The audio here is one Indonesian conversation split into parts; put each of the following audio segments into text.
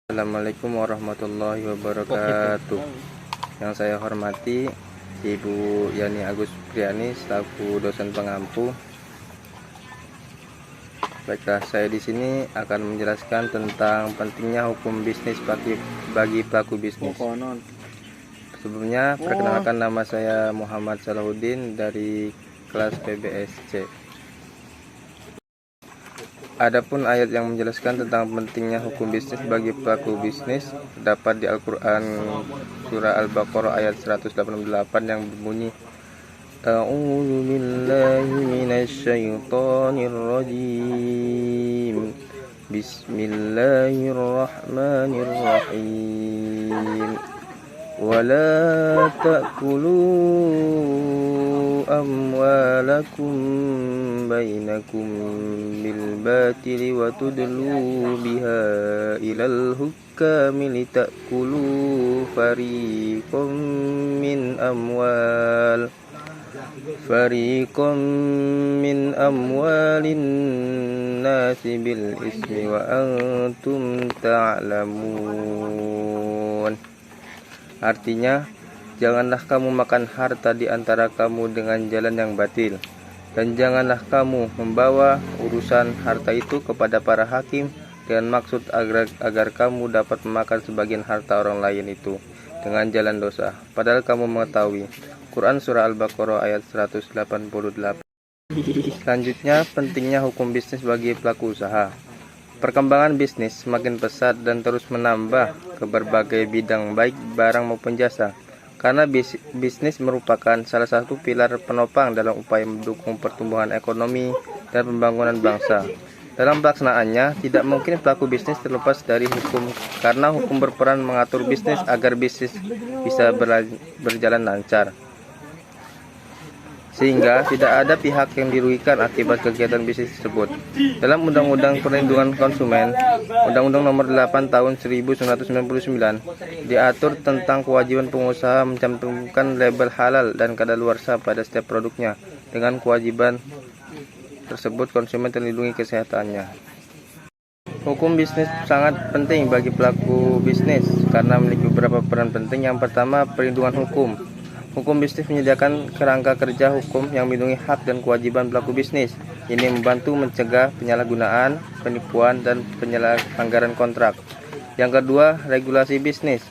Assalamualaikum warahmatullahi wabarakatuh. Yang saya hormati Ibu Yani Agus Priani selaku dosen pengampu. Baiklah, saya di sini akan menjelaskan tentang pentingnya hukum bisnis bagi pelaku bisnis. Sebelumnya, perkenalkan, nama saya Muhammad Salahuddin dari kelas PBSC. Adapun ayat yang menjelaskan tentang pentingnya hukum bisnis bagi pelaku bisnis terdapat di Al-Quran surah Al-Baqarah ayat 188 yang berbunyi, A'udzu billahi minasy syaithanir rajim. Bismillahirrahmanirrahim. Wala ta'kulu amwalakum bainakum bil batili wa tudlu biha ilal hukami litakulu fariqam min amwalin nasi bil ismi wa antum ta'lamun. Artinya, janganlah kamu makan harta di antara kamu dengan jalan yang batil, dan janganlah kamu membawa urusan harta itu kepada para hakim dengan maksud agar kamu dapat memakan sebagian harta orang lain itu dengan jalan dosa, padahal kamu mengetahui. Quran surah Al-Baqarah ayat 188. Selanjutnya, pentingnya hukum bisnis bagi pelaku usaha. Perkembangan bisnis semakin pesat dan terus menambah ke berbagai bidang, baik barang maupun jasa, karena bisnis merupakan salah satu pilar penopang dalam upaya mendukung pertumbuhan ekonomi dan pembangunan bangsa. Dalam pelaksanaannya, tidak mungkin pelaku bisnis terlepas dari hukum, karena hukum berperan mengatur bisnis agar bisnis bisa berjalan lancar, sehingga tidak ada pihak yang dirugikan akibat kegiatan bisnis tersebut. Dalam Undang-Undang Perlindungan Konsumen, Undang-Undang Nomor 8 Tahun 1999, diatur tentang kewajiban pengusaha mencantumkan label halal dan kadaluarsa pada setiap produknya. Dengan kewajiban tersebut, konsumen terlindungi kesehatannya. Hukum bisnis sangat penting bagi pelaku bisnis karena memiliki beberapa peran penting. Yang pertama, perlindungan hukum. Hukum bisnis menyediakan kerangka kerja hukum yang melindungi hak dan kewajiban pelaku bisnis. Ini membantu mencegah penyalahgunaan, penipuan, dan pelanggaran kontrak. Yang kedua, regulasi bisnis.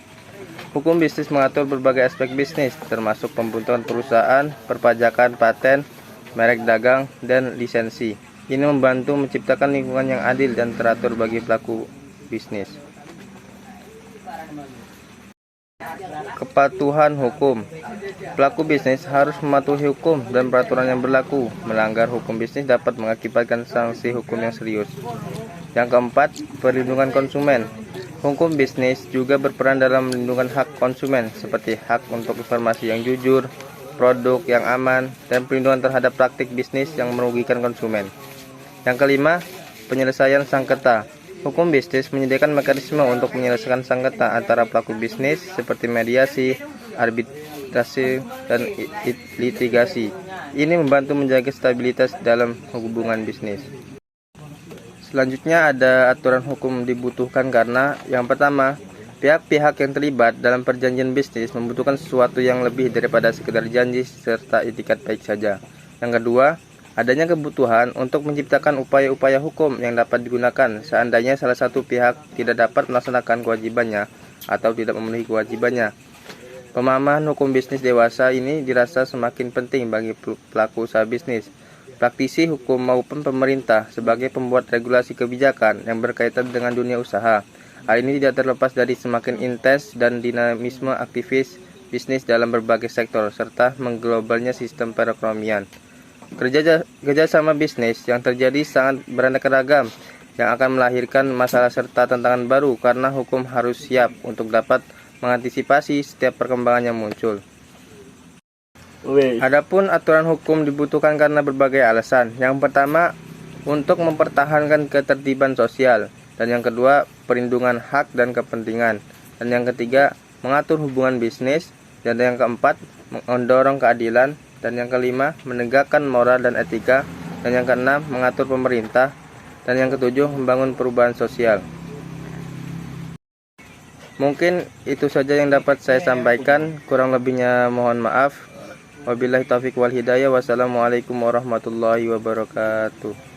Hukum bisnis mengatur berbagai aspek bisnis, termasuk pembentukan perusahaan, perpajakan, paten, merek dagang, dan lisensi. Ini membantu menciptakan lingkungan yang adil dan teratur bagi pelaku bisnis. Kepatuhan hukum. Pelaku bisnis harus mematuhi hukum dan peraturan yang berlaku. Melanggar hukum bisnis dapat mengakibatkan sanksi hukum yang serius. Yang keempat, perlindungan konsumen. Hukum bisnis juga berperan dalam melindungi hak konsumen, seperti hak untuk informasi yang jujur, produk yang aman, dan perlindungan terhadap praktik bisnis yang merugikan konsumen. Yang kelima, penyelesaian sengketa. Hukum bisnis menyediakan mekanisme untuk menyelesaikan sengketa antara pelaku bisnis seperti mediasi, arbitrase, dan litigasi. Ini membantu menjaga stabilitas dalam hubungan bisnis. Selanjutnya, ada aturan hukum dibutuhkan karena yang pertama, pihak-pihak yang terlibat dalam perjanjian bisnis membutuhkan sesuatu yang lebih daripada sekedar janji serta itikat baik saja. Yang kedua, adanya kebutuhan untuk menciptakan upaya-upaya hukum yang dapat digunakan seandainya salah satu pihak tidak dapat melaksanakan kewajibannya atau tidak memenuhi kewajibannya. Pemahaman hukum bisnis dewasa ini dirasa semakin penting bagi pelaku usaha bisnis, praktisi hukum maupun pemerintah sebagai pembuat regulasi kebijakan yang berkaitan dengan dunia usaha. Hal ini tidak terlepas dari semakin intens dan dinamisme aktivis bisnis dalam berbagai sektor serta mengglobalnya sistem perekonomian. Kerjasama bisnis yang terjadi sangat beraneka ragam yang akan melahirkan masalah serta tantangan baru karena hukum harus siap untuk dapat mengantisipasi setiap perkembangan yang muncul. Adapun aturan hukum dibutuhkan karena berbagai alasan. Yang pertama, untuk mempertahankan ketertiban sosial, dan yang kedua, perlindungan hak dan kepentingan, dan yang ketiga, mengatur hubungan bisnis, dan yang keempat, mendorong keadilan, dan yang kelima, menegakkan moral dan etika, dan yang keenam, mengatur pemerintah, dan yang ketujuh, membangun perubahan sosial. Mungkin itu saja yang dapat saya sampaikan, kurang lebihnya mohon maaf. Wabillahi taufiq wal hidayah. Wassalamualaikum warahmatullahi wabarakatuh.